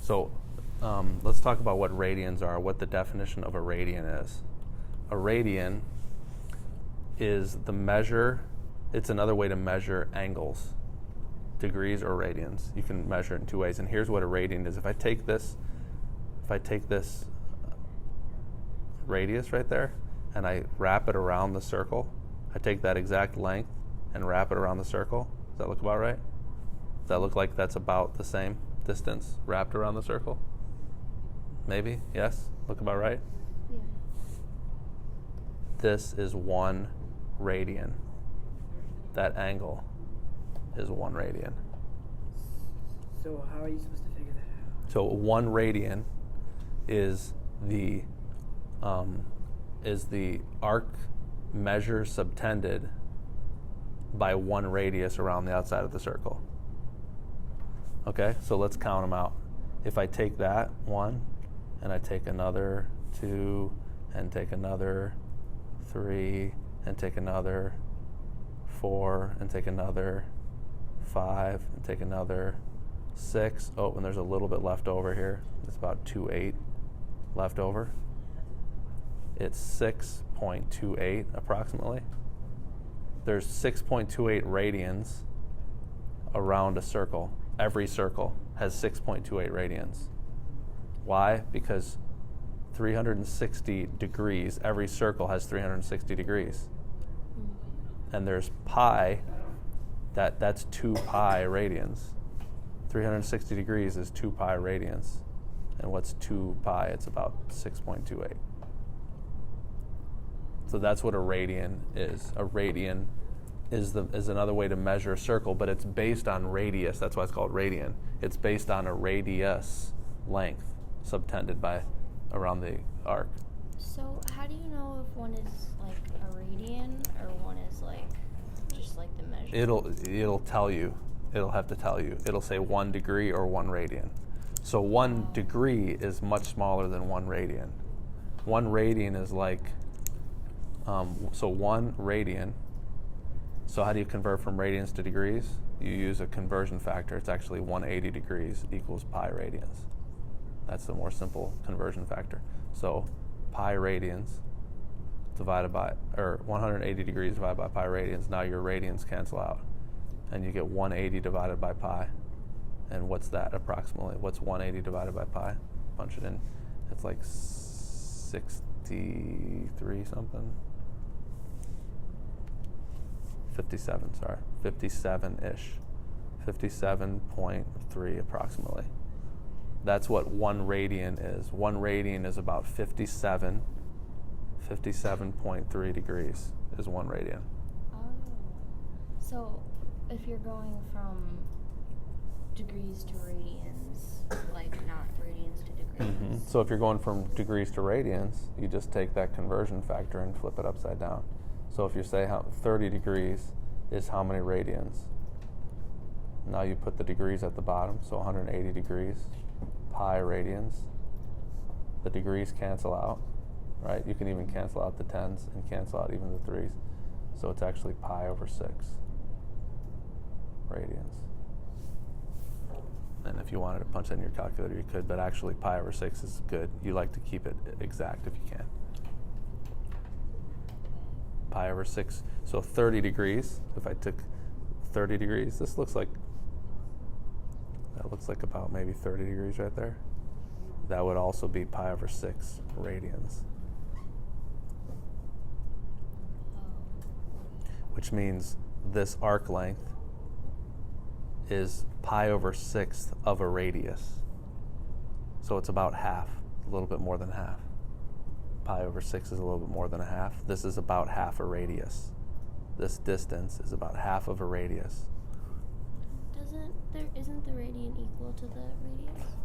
So let's talk about what radians are, what the definition of a radian is. A radian is the measure, it's another way to measure angles, degrees or radians. You can measure it in two ways. And here's what a radian is. If I take this radius right there and I wrap it around the circle, I take that exact length and wrap it around the circle. Does that look about right? Does that look like that's about the same distance wrapped around the circle? Maybe? Yes? Look about right? Yeah. This is 1 radian. That angle is 1 radian. So how are you supposed to figure that out? So 1 radian is the arc measure subtended by 1 radius around the outside of the circle. Okay, so let's count them out. If I take that 1, and I take another 2, and take another 3, and take another 4, and take another 5, and take another 6. Oh, and there's a little bit left over here. It's about 2.8 left over. It's 6.28 approximately. There's 6.28 radians around a circle. Every circle has 6.28 radians. Why? Because 360 degrees, every circle has 360 degrees. And there's pi, that's 2 pi radians. 360 degrees is 2 pi radians. And what's 2 pi? It's about 6.28. So that's what a radian is. A radian is another way to measure a circle, but it's based on radius. That's why it's called radian. It's based on a radius length subtended by around the arc. So how do you know if one is like a radian or one is like just like the measure? It'll tell you. It'll have to tell you. It'll say 1 degree or 1 radian. So 1 degree is much smaller than 1 radian. 1 radian is like, so 1 radian. So how do you convert from radians to degrees? You use a conversion factor. It's actually 180 degrees equals pi radians. That's the more simple conversion factor. So pi radians divided by, or 180 degrees divided by pi radians. Now your radians cancel out. And you get 180 divided by pi. And what's that approximately? What's 180 divided by pi? Punch it in. It's like 63 something. 57, sorry. 57-ish. 57.3 approximately. That's what 1 radian is. 1 radian is about 57.3 degrees is 1 radian. Oh. So if you're going from degrees to radians, like not radians to degrees. Mm-hmm. So if you're going from degrees to radians, you just take that conversion factor and flip it upside down. So if you say 30 degrees is how many radians? Now you put the degrees at the bottom, so 180 degrees, pi radians. The degrees cancel out, right? You can even cancel out the 10s and cancel out even the 3s. So it's actually pi over 6 radians. And if you wanted to punch that in your calculator, you could, but actually pi over 6 is good. You like to keep it exact if you can. Pi over 6, so 30 degrees. If I took 30 degrees, that looks like about maybe 30 degrees right there. That would also be pi over 6 radians. Which means this arc length is pi over 6th of a radius. So it's about half, a little bit more than half. Pi over 6 is a little bit more than a half. This is about half a radius. This distance is about half of a radius. Isn't the radian equal to the radius?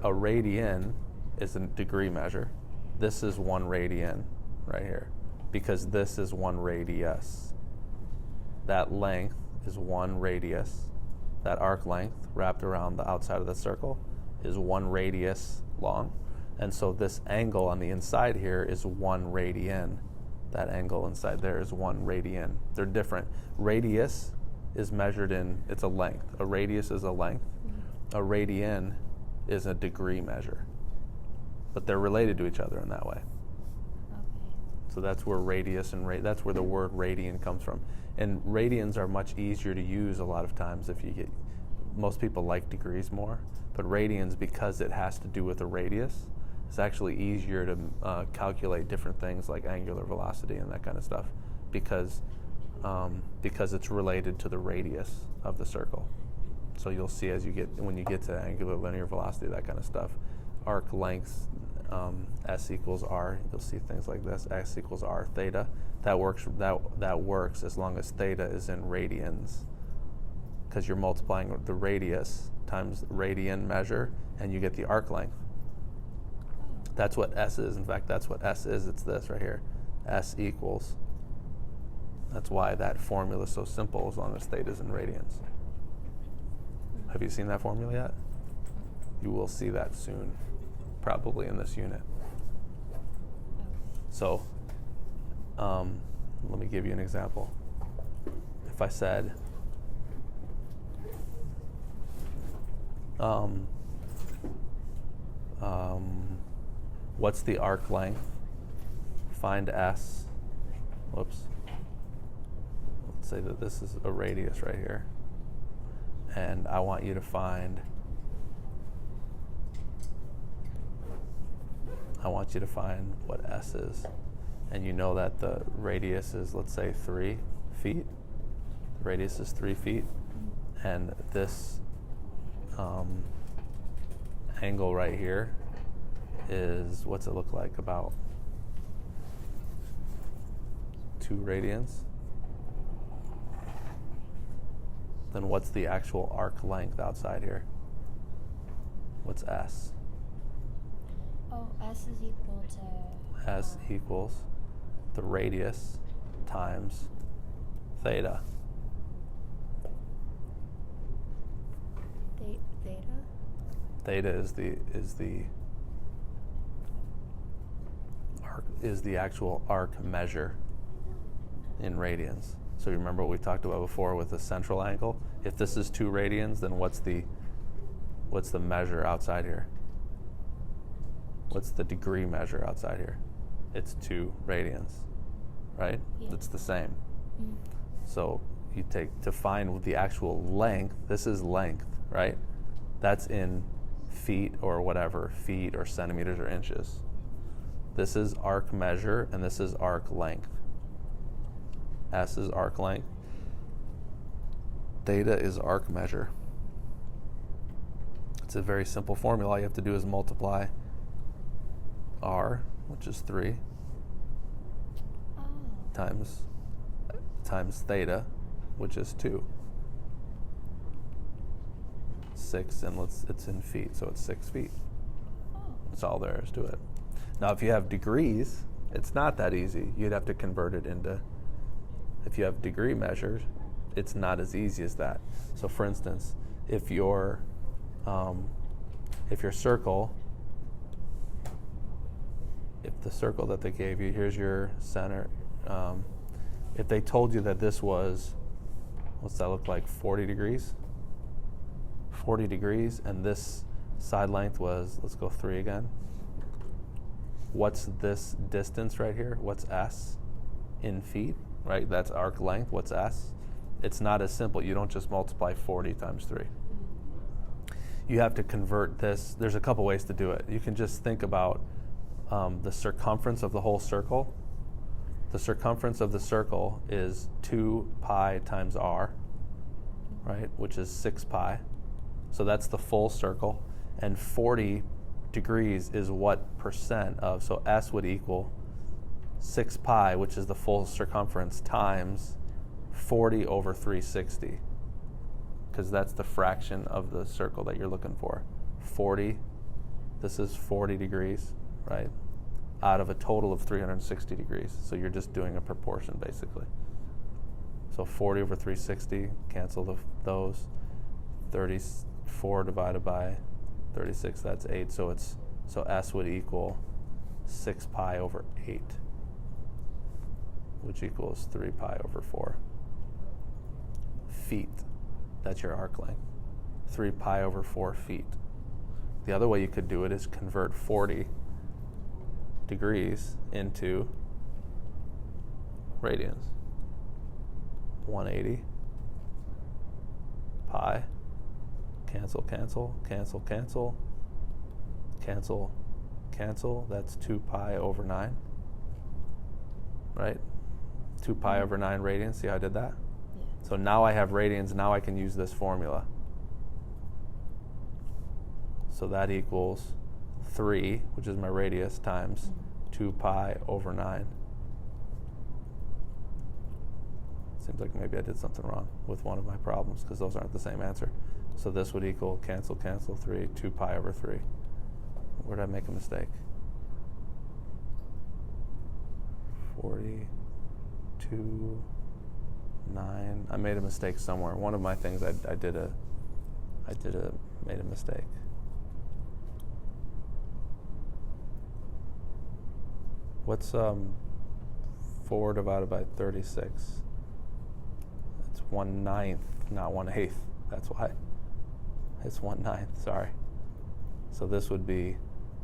A radian is a degree measure. This is 1 radian right here because this is 1 radius. That length is 1 radius. That arc length wrapped around the outside of the circle is 1 radius long. And so this angle on the inside here is 1 radian. That angle inside there is 1 radian. They're different. Radius is measured in, it's a length. A radius is a length. A radian is a degree measure. But they're related to each other in that way. Okay. So that's where radius and that's where the word radian comes from. And radians are much easier to use a lot of times if you get, most people like degrees more, but radians, because it has to do with a radius, it's actually easier to calculate different things like angular velocity and that kind of stuff because it's related to the radius of the circle. So you'll see when you get to angular linear velocity, that kind of stuff, arc lengths, s equals r, you'll see things like this, s equals r theta. That works as long as theta is in radians, because you're multiplying the radius times radian measure, and you get the arc length. That's what s is. In fact, that's what s is. It's this right here. S equals. That's why that formula is so simple, as long as theta is in radians. Have you seen that formula yet? You will see that soon, probably in this unit. So, let me give you an example. If I said, what's the arc length? Find S. Whoops. Let's say that this is a radius right here. And I want you to find what S is. And you know that the radius is, let's say, 3 feet. The radius is 3 feet. And this angle right here is, what's it look like? About 2 radians. Then what's the actual arc length outside here? What's S? Oh, S is equal to... S equals the radius times theta. Theta? Theta is the actual arc measure in radians. So you remember what we talked about before with the central angle? If this is 2 radians, then what's the measure outside here? What's the degree measure outside here? It's 2 radians, right? Yeah. It's the same. Mm. So you take, to find the actual length, this is length, right? That's in feet or whatever, feet or centimeters or inches. This is arc measure, and this is arc length. S is arc length. Theta is arc measure. It's a very simple formula. All you have to do is multiply R, which is 3, Oh. times theta, which is 2. 6, and it's in feet, so it's 6 feet. Oh. That's all there is to it. Now, if you have degrees, it's not that easy. You'd have to convert it into, if you have degree measures, it's not as easy as that. So for instance, if your circle, if the circle that they gave you, here's your center, if they told you that this was, what's that look like, 40 degrees? 40 degrees, and this side length was, let's go 3 again. What's this distance right here? What's S in feet, right? That's arc length. What's S? It's not as simple. You don't just multiply 40 times 3. You have to convert this. There's a couple ways to do it. You can just think about the circumference of the whole circle. The circumference of the circle is 2 pi times r, right, which is 6 pi. So that's the full circle. And 40 degrees is what percent of, so S would equal 6 pi, which is the full circumference, times 40 over 360, because that's the fraction of the circle that you're looking for. 40, this is 40 degrees, right, out of a total of 360 degrees. So you're just doing a proportion, basically. So 40 over 360, cancel those. 34 divided by 36, that's 8. So S would equal 6 pi over 8, which equals 3 pi over 4. Feet, that's your arc length. 3 pi over 4 feet. The other way you could do it is convert 40 degrees into radians. 180 pi, cancel, cancel, cancel, cancel, cancel, cancel. That's 2 pi over 9, right? 2 pi over 9 radians. See how I did that? Yeah. So now I have radians. Now I can use this formula. So that equals 3, which is my radius, times 2 pi over 9. Seems like maybe I did something wrong with one of my problems because those aren't the same answer. So this would equal cancel, cancel, 3, 2 pi over 3. Where did I make a mistake? 42, 9. I made a mistake somewhere. One of my things I made a mistake. What's 4 divided by 36? It's 1/9, not 1/8. That's why. It's 1/9, sorry. So this would be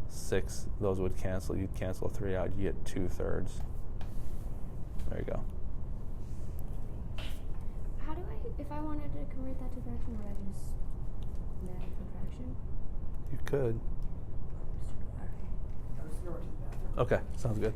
6. Those would cancel. You'd cancel 3 out. You get 2/3. There you go. How do I, if I wanted to convert that to fraction, would I just add the fraction? You could. I was going to the bathroom. Okay, sounds good.